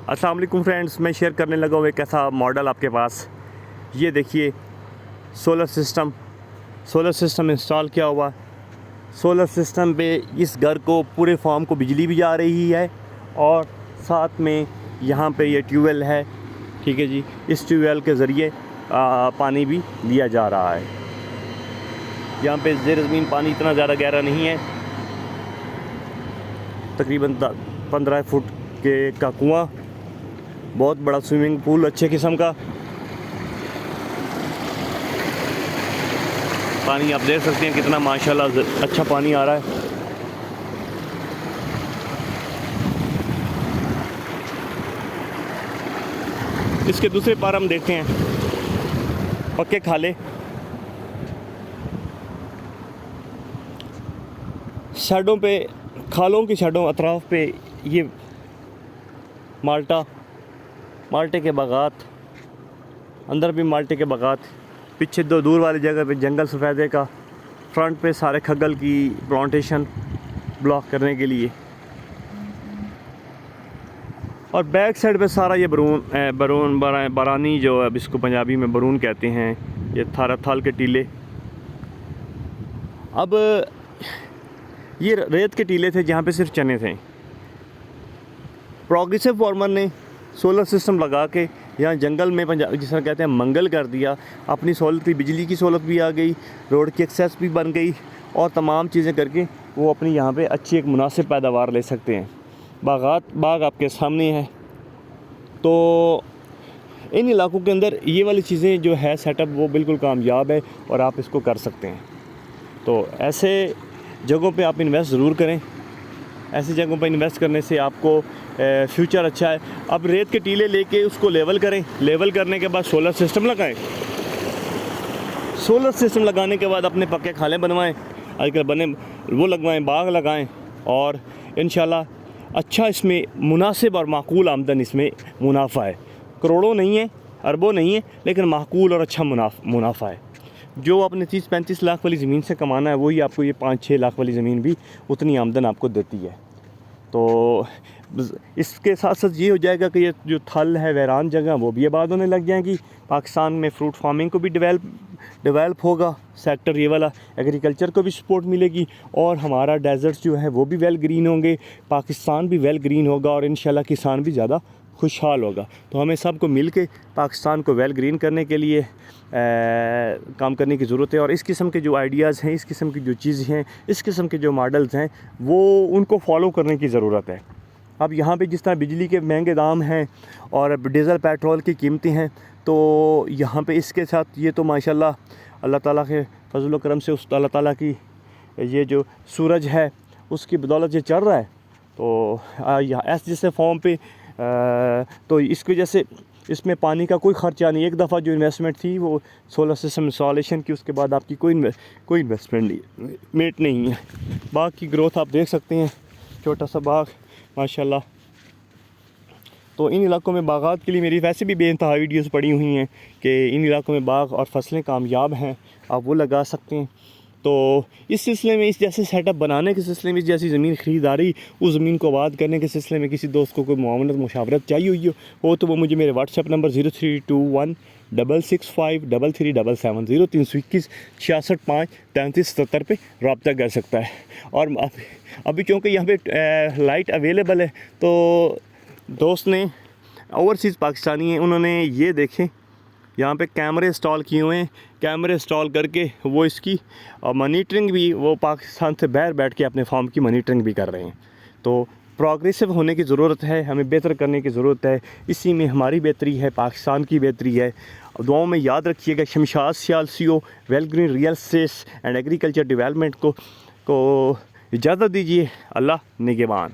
अस्सलाम वालेकुम फ्रेंड्स, मैं शेयर करने लगा हूँ एक ऐसा मॉडल आपके पास। ये देखिए सोलर सिस्टम इंस्टॉल किया हुआ। सोलर सिस्टम पे इस घर को पूरे फार्म को बिजली भी जा रही है और साथ में यहाँ पे ये ट्यूबवेल है, ठीक है जी। इस ट्यूबवेल के ज़रिए पानी भी लिया जा रहा है। यहाँ पे ज़ेर ज़मीन पानी इतना ज़्यादा गहरा नहीं है, तकरीबन 15 फुट का कुआँ, बहुत बड़ा स्विमिंग पूल अच्छे किस्म का। पानी आप देख सकते हैं कितना माशाल्लाह अच्छा पानी आ रहा है। इसके दूसरे पार हम देखते हैं पक्के खाले। साइडों पे, खालों की साइडों अतराफ पे ये माल्टे के बागात, अंदर भी माल्टे के बागात, पीछे दो दूर वाली जगह पे जंगल सफ़ेदे का, फ्रंट पे सारे खगल की प्लांटेशन ब्लॉक करने के लिए, और बैक साइड पे सारा ये बरानी जो है, अब इसको पंजाबी में बरून कहते हैं, ये थाल के टीले। अब ये रेत के टीले थे जहाँ पे सिर्फ चने थे। प्रोग्रेसिव फार्मर ने सोलर सिस्टम लगा के यहाँ जंगल में पंजाब जिस तरह कहते हैं मंगल कर दिया। अपनी सहूलत, बिजली की सहूलत भी आ गई, रोड की एक्सेस भी बन गई, और तमाम चीज़ें करके वो अपनी यहाँ पे अच्छी एक मुनासिब पैदावार ले सकते हैं। बाग आपके सामने है। तो इन इलाकों के अंदर ये वाली चीज़ें जो है सेटअप, वो बिल्कुल कामयाब है और आप इसको कर सकते हैं। तो ऐसे जगहों पे आप इन्वेस्ट ज़रूर करें। ऐसी जगहों पर इन्वेस्ट करने से आपको फ्यूचर अच्छा है। अब रेत के टीले लेके उसको लेवल करें, लेवल करने के बाद सोलर सिस्टम लगाएं। सोलर सिस्टम लगाने के बाद अपने पक्के खाले बनवाएं, आजकल बने वो लगवाएं, बाग लगाएं, और इंशाल्लाह अच्छा इसमें मुनासिब और माकूल आमदन इसमें मुनाफा है। करोड़ों नहीं है, अरबों नहीं है, लेकिन माकूल और अच्छा मुनाफा है। जो आपने 30-35 लाख वाली ज़मीन से कमाना है, वही आपको ये 5-6 लाख वाली ज़मीन भी उतनी आमदन आपको देती है। तो इसके साथ साथ ये हो जाएगा कि ये जो थल है, वैरान जगह, वो भी आबाद होने लग जाएंगी। पाकिस्तान में फ्रूट फार्मिंग को भी डेवलप होगा सेक्टर, ये वाला एग्रीकल्चर को भी सपोर्ट मिलेगी, और हमारा डेजर्ट्स जो है वो भी वेल ग्रीन होंगे, पाकिस्तान भी वेल ग्रीन होगा, और इंशाल्लाह किसान भी ज़्यादा खुशहाल होगा। तो हमें सबको मिल के पाकिस्तान को वेल ग्रीन करने के लिए काम करने की ज़रूरत है। और इस किस्म के जो आइडियाज़ हैं, इस किस्म की जो चीज़ें हैं, इस किस्म के जो मॉडल्स हैं, वो उनको फॉलो करने की ज़रूरत है। अब यहाँ पे जिस तरह बिजली के महंगे दाम हैं और डीज़ल पेट्रोल की कीमतें हैं, तो यहाँ पे इसके साथ ये तो माशाल्लाह अल्लाह ताला के फजल व करम से, उस अल्लाह ताला की ये जो सूरज है उसकी बदौलत ये चल रहा है। तो ऐसे जैसे फॉर्म पे तो इसकी वजह से इसमें पानी का कोई ख़र्चा नहीं। एक दफ़ा जो इन्वेस्टमेंट थी वो सोलर सिस्टम इंस्टॉलेशन की, उसके बाद आपकी कोई इन्वेस्टमेंट नहीं है। बाग की ग्रोथ आप देख सकते हैं, छोटा सा बाग माशाल्लाह। तो इन इलाकों में बागात के लिए मेरी वैसे भी बेइंतहा वीडियोज़ पड़ी हुई हैं कि इन इलाकों में बाग और फसलें कामयाब हैं, आप वो लगा सकते हैं। तो इस सिलसिले में, इस जैसे सेटअप बनाने के सिलसिले में, इस जैसी ज़मीन ख़रीदारी, उस ज़मीन को आबाद करने के सिलसिले में किसी दोस्त को कोई मुआवनत मुशावरत चाहिए हुई हो तो वो मुझे मेरे व्हाट्सएप नंबर 0321665337 0321 66 5 33 पे रब्ता कर सकता है। और अभी क्योंकि यहाँ पे लाइट अवेलेबल है, तो दोस्त ने, ओवरसीज़ पाकिस्तानी हैं, उन्होंने ये देखें यहाँ पे कैमरे इंस्टॉल किए हुए हैं। कैमरे इंस्टॉल करके वो इसकी मॉनिटरिंग भी, वो पाकिस्तान से बाहर बैठ के अपने फार्म की मॉनिटरिंग भी कर रहे हैं। तो प्रोग्रेसिव होने की ज़रूरत है, हमें बेहतर करने की ज़रूरत है। इसी में हमारी बेहतरी है, पाकिस्तान की बेहतरी है। दुआओं में याद रखिएगा। शमशाद सियाल CO well green real estate and agriculture development को इजाज़त दीजिए। अल्लाह निगहबान।